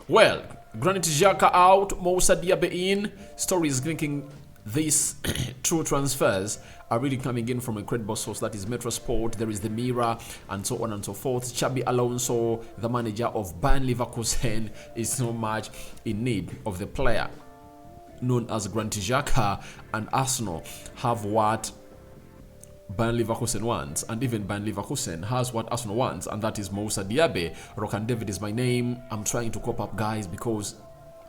Well, Granit Xhaka out, Moussa Diaby in. Stories linking these true transfers are really coming in from a credible source, that is Metro Sport. There is the Mirror, and so on and so forth. Xabi Alonso, the manager of Bayern Leverkusen, is so much in need of the player known as Granit Xhaka, and Arsenal have what Bayern Leverkusen wants, and even Bayern Leverkusen has what Arsenal wants, and that is Moussa Diaby. Rokani David is my name. I'm trying to cope up, guys, because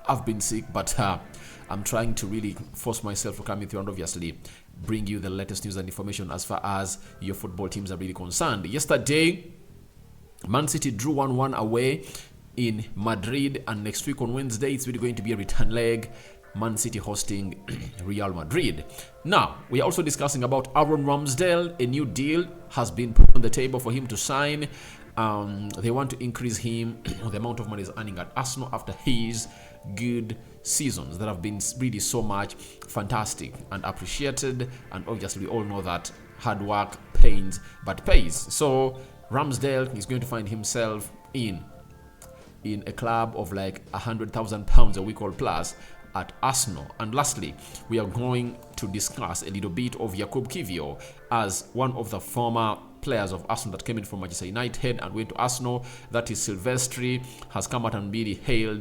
I've been sick, but I'm trying to really force myself to come with you and obviously bring you the latest news and information as far as your football teams are really concerned. Yesterday, Man City drew 1-1 away in Madrid, and next week on Wednesday, it's really going to be a return leg. Man City hosting Real Madrid. Now, we are also discussing about Aaron Ramsdale. A new deal has been put on the table for him to sign. They want to increase him, the amount of money he's earning at Arsenal after his good seasons that have been really so much fantastic and appreciated. And obviously, we all know that hard work pains but pays. So, Ramsdale is going to find himself in a club of like £100,000 a week or plus at Arsenal. And lastly, we are going to discuss a little bit of Jakub Kiwior, as one of the former players of Arsenal that came in from Manchester United and went to Arsenal. That is Silvestri, has come out and really hailed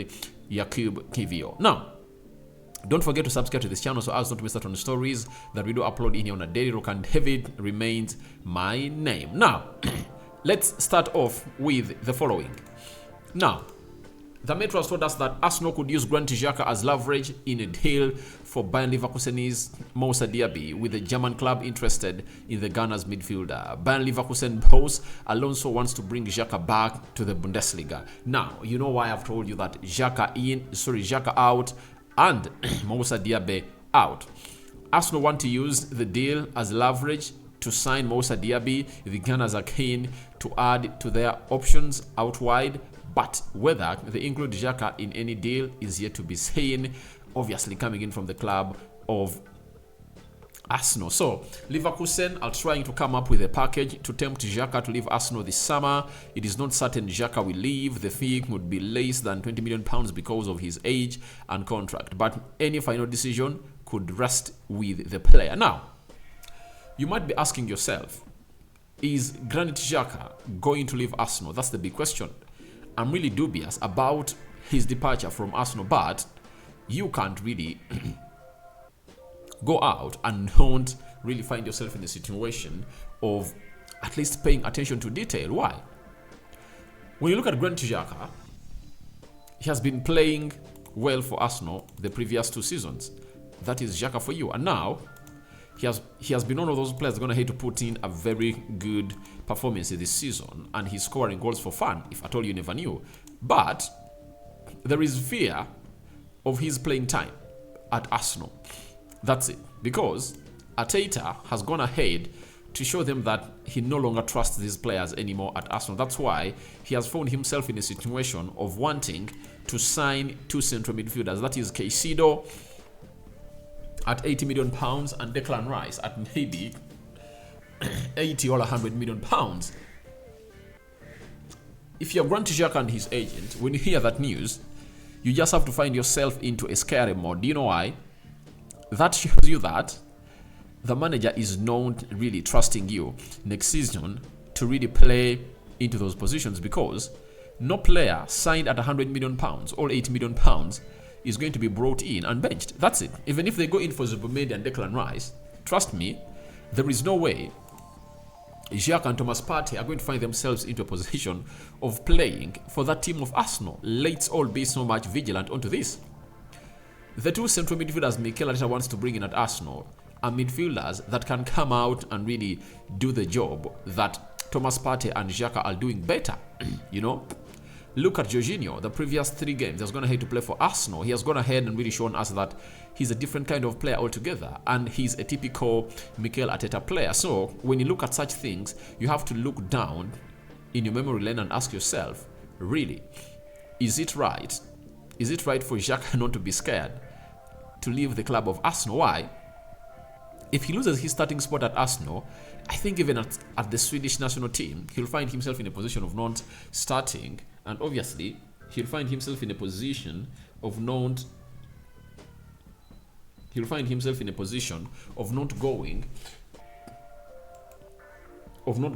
Jakub Kiwior. Now, don't forget to subscribe to this channel so as not to miss out on the stories that we do upload in here on a daily. Rokani David remains my name. Now, let's start off with the following. Now, the Metro has told us that Arsenal could use Granit Xhaka as leverage in a deal for Bayern Leverkusen's Moussa Diaby, with the German club interested in the Ghana's midfielder. Bayern Leverkusen boss Alonso wants to bring Xhaka back to the Bundesliga. Now, you know why I've told you that Xhaka out and Moussa Diaby out. Arsenal want to use the deal as leverage to sign Moussa Diaby. The Gunners are keen to add to their options out wide, but whether they include Xhaka in any deal is yet to be seen, obviously coming in from the club of Arsenal. So, Leverkusen are trying to come up with a package to tempt Xhaka to leave Arsenal this summer. It is not certain Xhaka will leave. The fee would be less than £20 million because of his age and contract, but any final decision could rest with the player. Now, you might be asking yourself, is Granit Xhaka going to leave Arsenal? That's the big question. I'm really dubious about his departure from Arsenal, but you can't really go out and don't really find yourself in a situation of at least paying attention to detail. Why? When you look at Granit Xhaka, he has been playing well for Arsenal the previous 2 seasons. That is Xhaka for you. And now, he has been one of those players going to have to put in a very good performance this season, and he's scoring goals for fun, if at all you never knew. But there is fear of his playing time at Arsenal. That's it. Because Arteta has gone ahead to show them that he no longer trusts these players anymore at Arsenal. That's why he has found himself in a situation of wanting to sign 2 central midfielders. That is Caicedo at £80 million and Declan Rice at maybe 80 or £100 million. If you're Granit Xhaka and his agent, when you hear that news, you just have to find yourself into a scary mode. Do you know why? That shows you that the manager is not really trusting you next season to really play into those positions, because no player signed at £100 million or £80 million is going to be brought in and benched. That's it. Even if they go in for Zubomendi and Declan Rice, trust me, there is no way Xhaka and Thomas Partey are going to find themselves into a position of playing for that team of Arsenal. Let's all be so much vigilant onto this. The 2 central midfielders Mikel Arteta wants to bring in at Arsenal are midfielders that can come out and really do the job that Thomas Partey and Xhaka are doing better. You know? Look at Jorginho. The previous 3 games, he has gone ahead to play for Arsenal. He has gone ahead and really shown us that he's a different kind of player altogether, and he's a typical Mikel Arteta player. So when you look at such things, you have to look down in your memory lane and ask yourself, really, is it right? Is it right for Xhaka not to be scared to leave the club of Arsenal? Why? If he loses his starting spot at Arsenal, I think even at the Swedish national team, he'll find himself in a position of not starting. And obviously, he'll find himself in a position of not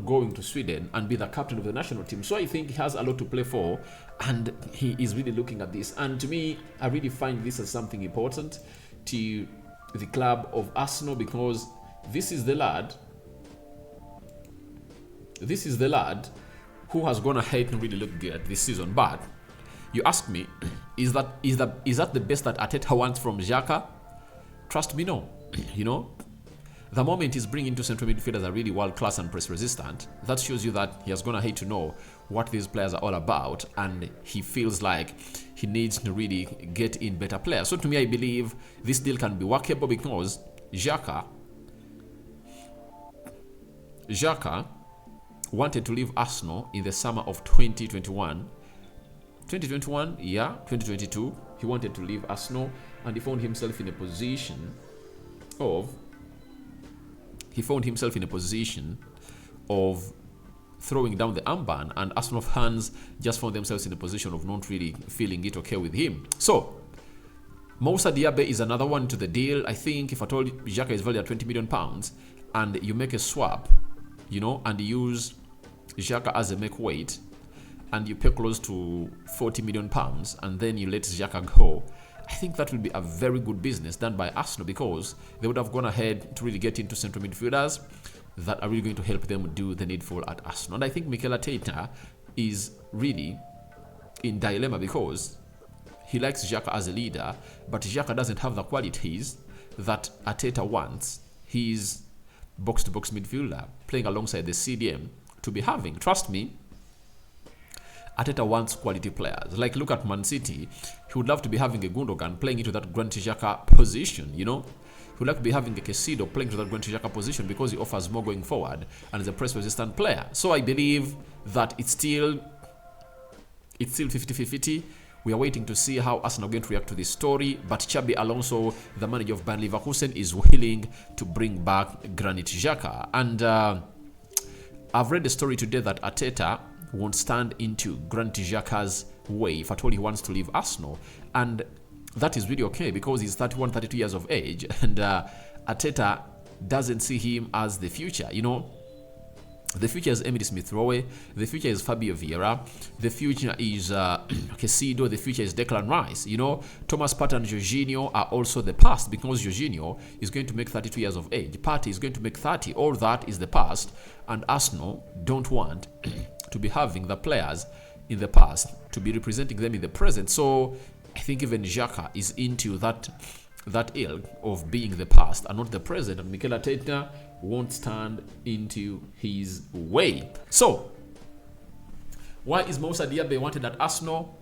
going to Sweden and be the captain of the national team. So I think he has a lot to play for, and he is really looking at this. And to me, I really find this as something important to the club of Arsenal, because this is the lad who has gone ahead and really looked good this season. But you ask me, is that the best that Arteta wants from Xhaka? Trust me, no. You know, the moment he's bringing two central midfielders are really world class and press resistant, that shows you that he has gone ahead to know what these players are all about, and he feels like he needs to really get in better players. So to me, I believe this deal can be workable, because Xhaka wanted to leave Arsenal in the summer of 2021. 2022. He wanted to leave Arsenal, and he found himself in a position of throwing down the armband, and Arsenal fans just found themselves in a position of not really feeling it okay with him. So Moussa Diaby is another one to the deal. I think if I told Xhaka is valued at £20 million and you make a swap, you know, and use Xhaka as a make weight, and you pay close to £40 million, and then you let Xhaka go, I think that will be a very good business done by Arsenal, because they would have gone ahead to really get into central midfielders that are really going to help them do the needful at Arsenal. And I think Mikel Arteta is really in dilemma, because he likes Xhaka as a leader, but Xhaka doesn't have the qualities that Arteta wants his box-to-box midfielder playing alongside the CDM to be having. Trust me, Arteta wants quality players. Like, look at Man City. He would love to be having a Gundogan playing into that Granit Xhaka position, you know. He would like to be having a Caicedo playing into that Granit Xhaka position, because he offers more going forward and is a press-resistant player. So I believe that it's still 50-50. We are waiting to see how Arsenal are going to react to this story. But Xabi Alonso, the manager of Bayer Leverkusen, is willing to bring back Granit Xhaka. And I've read the story today that Arteta won't stand into Granit Xhaka's way if at all he wants to leave Arsenal. And that is really okay, because he's 31, 32 years of age, and Arteta doesn't see him as the future. You know, the future is Emily Smith-Rowe, the future is Fabio Vieira, the future is Caicedo, the future is Declan Rice. You know, Thomas Partey and Jorginho are also the past, because Jorginho is going to make 32 years of age. Partey is going to make 30. All that is the past, and Arsenal don't want to be having the players in the past to be representing them in the present. So I think even Xhaka is into that ilk of being the past and not the present, and Mikel Arteta won't stand into his way. So why is Moussa Diaby wanted at Arsenal?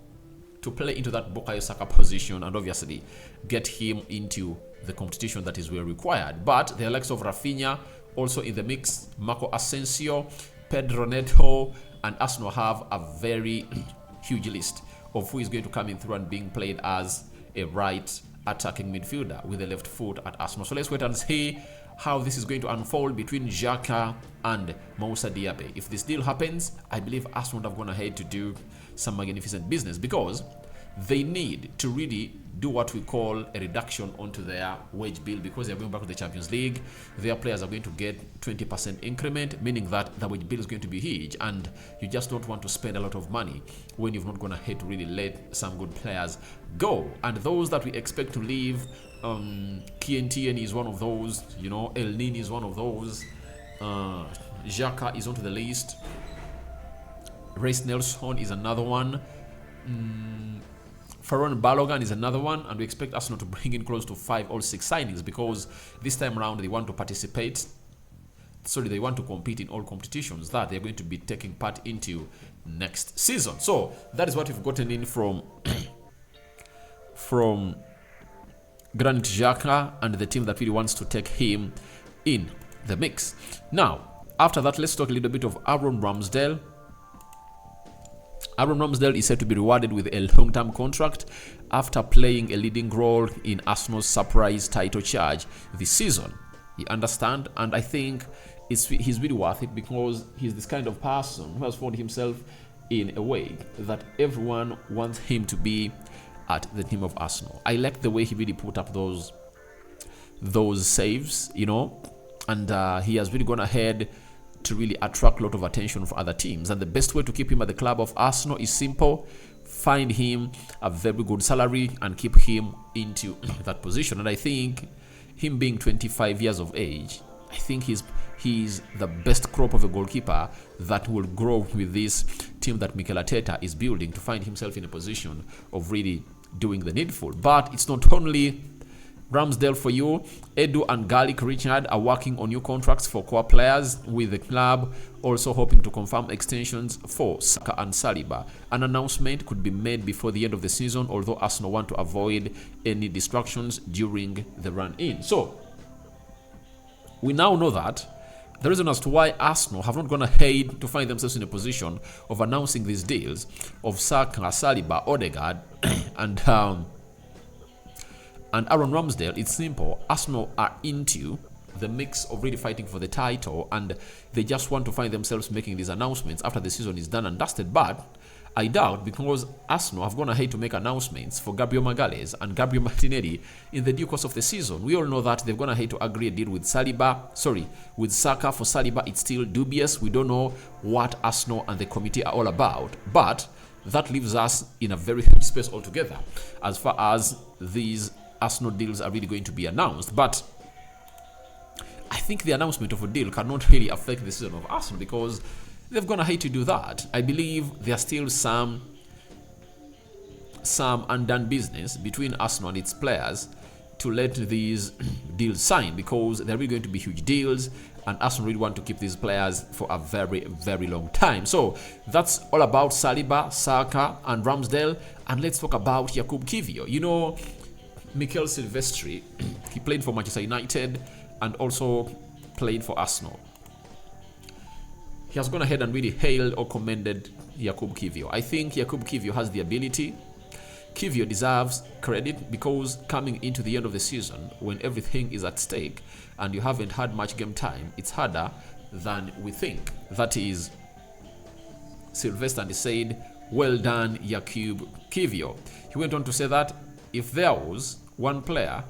To play into that Bukayo Saka position and obviously get him into the competition that is well required. But the likes of Rafinha also in the mix, Marco Asensio, Pedro Neto, and Arsenal have a very huge list of who is going to come in through and being played as a right attacking midfielder with the left foot at Arsenal. So let's wait and see how this is going to unfold between Xhaka and Moussa Diaby. If this deal happens, I believe Arsenal would have gone ahead to do some magnificent business, because they need to really do what we call a reduction onto their wage bill, because they're going back to the Champions League. Their players are going to get 20% increment, meaning that the wage bill is going to be huge, and you just don't want to spend a lot of money when you've not gone ahead to really let some good players go. And those that we expect to leave, Kientien is one of those, you know, El Nini is one of those, Xhaka is onto the list, Reece Nelson is another one, Ferran Balogun is another one, and we expect Arsenal to bring in close to 5 or 6 signings, because this time around they want to participate. They want to compete in all competitions that they're going to be taking part into next season. So that is what we've gotten in from Granit Xhaka and the team that really wants to take him in the mix. Now, after that, let's talk a little bit of Aaron Ramsdale. Aaron Ramsdale is said to be rewarded with a long-term contract after playing a leading role in Arsenal's surprise title charge this season. You understand? And I think he's really worth it, because he's this kind of person who has found himself in a way that everyone wants him to be at the team of Arsenal. I like the way he really put up those saves, and he has really gone ahead to really attract a lot of attention for other teams. And the best way to keep him at the club of Arsenal is simple: find him a very good salary and keep him into that position. And I think him being 25 years of age, I think he's the best crop of a goalkeeper that will grow with this team that Mikel Arteta is building to find himself in a position of really doing the needful. But it's not only Ramsdale for you. Edu and Garlic Richard are working on new contracts for core players with the club, also hoping to confirm extensions for Saka and Saliba. An announcement could be made before the end of the season, although Arsenal want to avoid any distractions during the run-in. So, we now know that the reason as to why Arsenal have not gone ahead to find themselves in a position of announcing these deals of Saka, Saliba, Odegaard, and Aaron Ramsdale, it's simple. Arsenal are into the mix of really fighting for the title, and they just want to find themselves making these announcements after the season is done and dusted. But I doubt, because Arsenal have gone ahead to make announcements for Gabriel Magalhaes and Gabriel Martinelli in the due course of the season. We all know that they've gone ahead to agree a deal with Saka for Saliba. It's still dubious. We don't know what Arsenal and the committee are all about, but that leaves us in a very huge space altogether as far as these Arsenal deals are really going to be announced. But I think the announcement of a deal cannot really affect the season of Arsenal, because they've gone ahead to do that. I believe there's still some undone business between Arsenal and its players to let these deals sign, because they're really going to be huge deals, and Arsenal really want to keep these players for a very, very long time. So that's all about Saliba, Saka, and Ramsdale. And let's talk about Jakub Kiwior. Mikel Silvestri, he played for Manchester United and also played for Arsenal. He has gone ahead and really hailed or commended Jakub Kiwior. I think Jakub Kiwior has the ability. Kiwior deserves credit, because coming into the end of the season, when everything is at stake and you haven't had much game time, it's harder than we think. That is Sylvester, and he said, "Well done, Jakub Kiwior." He went on to say that if there was one player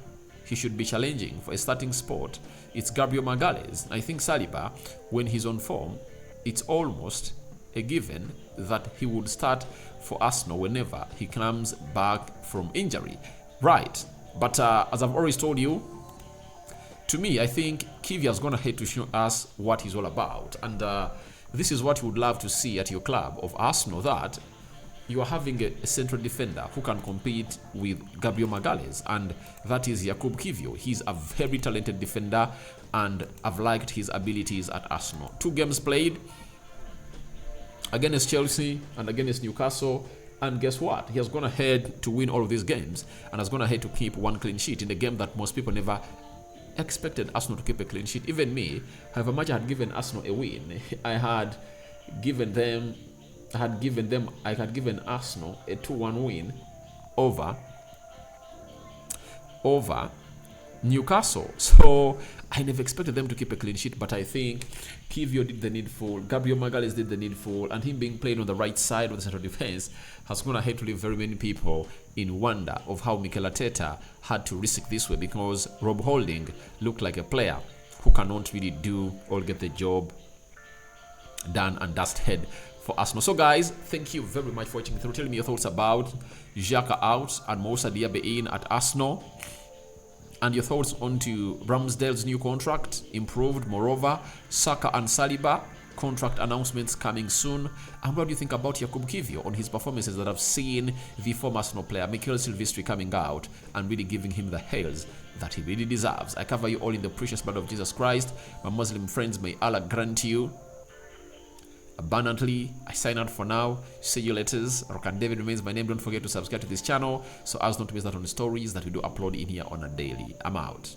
he should be challenging for a starting spot, it's Gabriel Magalhaes. I think Saliba, when he's on form, it's almost a given that he would start for Arsenal whenever he comes back from injury. Right, but as I've always told you, to me, I think Kiwior is going to head to show us what he's all about. And this is what you would love to see at your club of Arsenal, that you are having a central defender who can compete with Gabriel Magalhaes, and that is Jakub Kiwior. He's a very talented defender, and I've liked his abilities at Arsenal. 2 games played against Chelsea and against Newcastle, and guess what? He has gone ahead to win all of these games and has gone ahead to keep 1 clean sheet in a game that most people never expected Arsenal to keep a clean sheet. Even me, however much I had given Arsenal a win, I had given Arsenal a 2-1 win over Newcastle. So I never expected them to keep a clean sheet, but I think Kiwior did the needful, Gabriel Magalhaes did the needful, and him being played on the right side of the central defense has gone ahead to leave very many people in wonder of how Mikel Arteta had to risk this way, because Rob Holding looked like a player who cannot really do or get the job done and dusted for Arsenal. So guys, thank you very much for watching through. Tell me your thoughts about Xhaka out and Moussa Diaby in at Arsenal, and your thoughts onto Ramsdale's new contract, improved. Moreover, Saka and Saliba contract announcements coming soon. And what do you think about Jakub Kiwior on his performances that I've seen the former Arsenal player Mikel Silvestri coming out and really giving him the hails that he really deserves? I cover you all in the precious blood of Jesus Christ. My Muslim friends, may Allah grant you abundantly. I sign out for now. See you later. Rokani David remains my name. Don't forget to subscribe to this channel so as not to miss out on the stories that we do upload in here on a daily. I'm out.